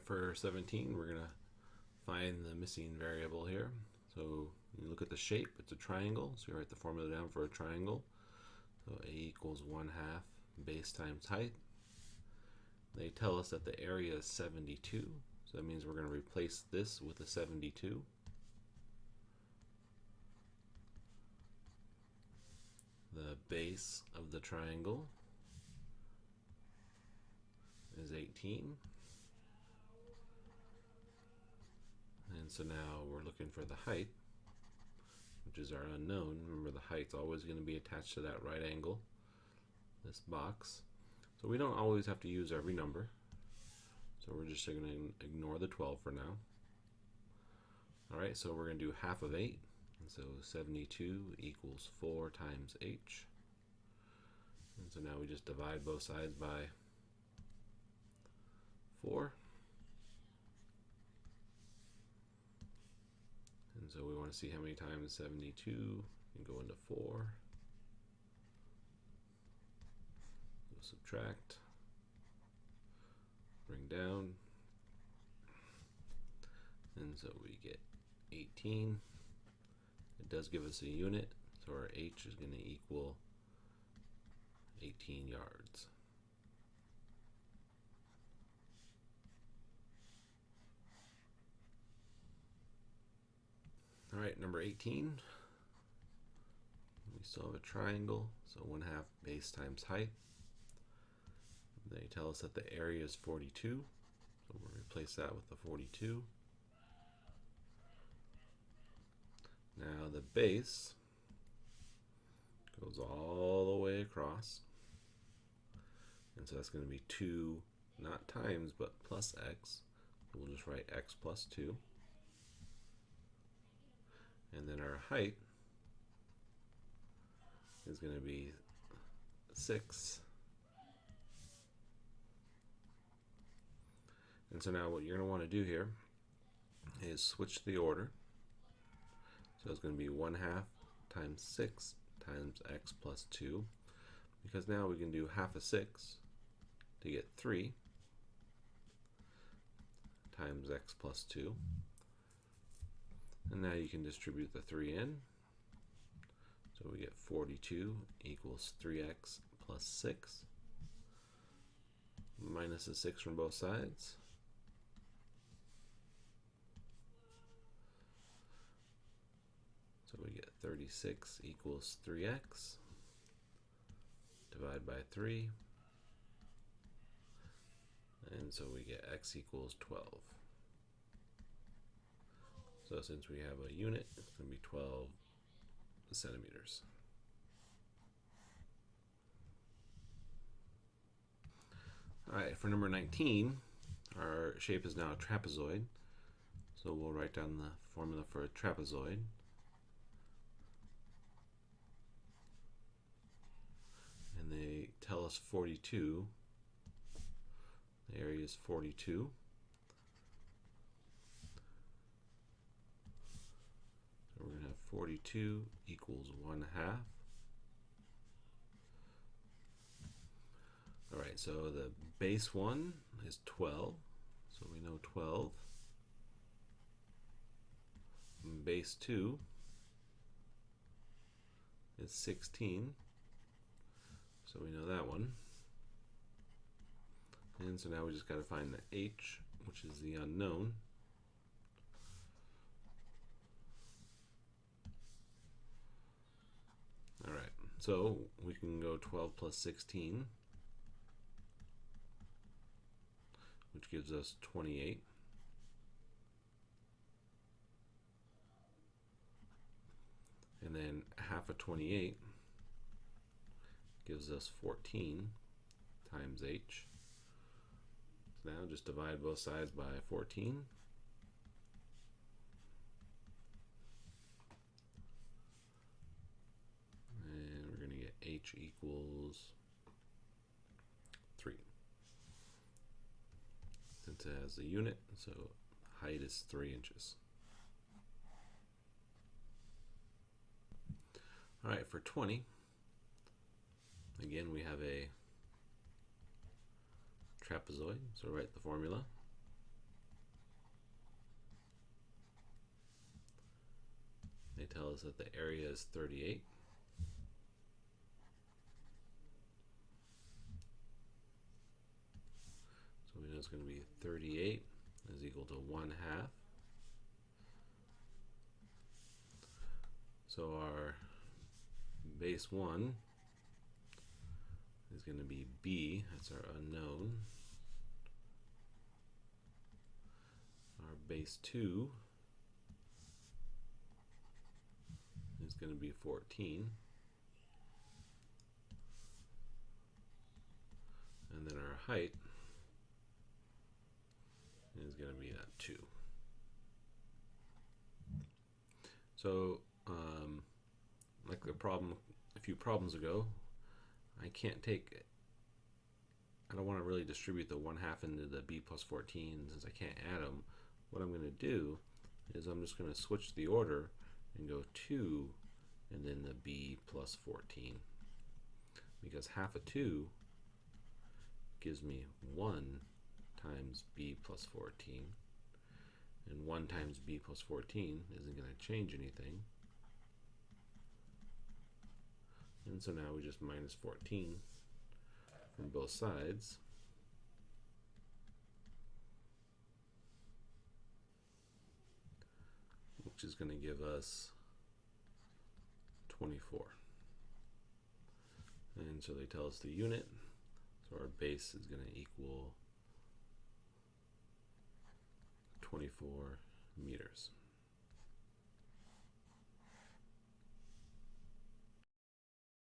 for 17, we're going to find the missing variable here. So you look at the shape, it's a triangle, so you write the formula down for a triangle. So A equals 1/2 base times height. They tell us that the area is 72, so that means we're going to replace this with a 72. The base of the triangle is 18. And so now we're looking for the height, which is our unknown. Remember, the height's always going to be attached to that right angle, this box. So we don't always have to use every number. So we're just going to ignore the 12 for now. All right, so we're going to do half of 8. And so 72 equals 4 times h. And so now we just divide both sides by 4. And so we want to see how many times 72 can go into 4. We'll subtract, bring down, and so we get 18. It does give us a unit, so our h is going to equal 18 yards. All right, number 18. We still have a triangle, so 1/2 base times height. They tell us that the area is 42, so we'll replace that with the 42. Now the base goes all the way across, and so that's going to be 2, not times, but plus x. So we'll just write x plus 2. And then our height is going to be 6. And so now what you're going to want to do here is switch the order. So it's going to be 1/2 times 6 times x plus 2, because now we can do half of 6 to get 3 times x plus 2. And now you can distribute the 3 in. So we get 42 equals 3x plus 6, minus the 6 from both sides. So we get 36 equals 3x. Divide by 3. And so we get x equals 12. So since we have a unit, it's going to be 12 centimeters. All right, for number 19, our shape is now a trapezoid. So we'll write down the formula for a trapezoid. And they tell us 42. The area is 42. So we're going to have 42 equals 1/2. All right, so the base one is 12. So we know 12. And base 2 is 16. So we know that one. And so now we just got to find the h, which is the unknown. All right, so we can go 12 plus 16, which gives us 28. And then half of 28 gives us 14 times h. So now just divide both sides by 14. And we're going to get h equals 3. Since it has a unit, so height is 3 inches. All right, for 20, again we have a trapezoid, so write the formula. they tell us that the area is 38. So we know it's going to be 38 is equal to 1/2. So our base 1 is going to be b, that's our unknown. Our base 2 is going to be 14. And then our height is going to be that 2. So like the problem a few problems ago, I don't want to really distribute the 1/2 into the b plus 14 since I can't add them. What I'm going to do is I'm just going to switch the order and go 2 and then the b plus 14, because 1/2 of 2 gives me 1 times b plus 14, and 1 times b plus 14 isn't going to change anything. And so now we just minus 14 from both sides. Which is going to give us 24. And so they tell us the unit. So our base is going to equal 24 meters.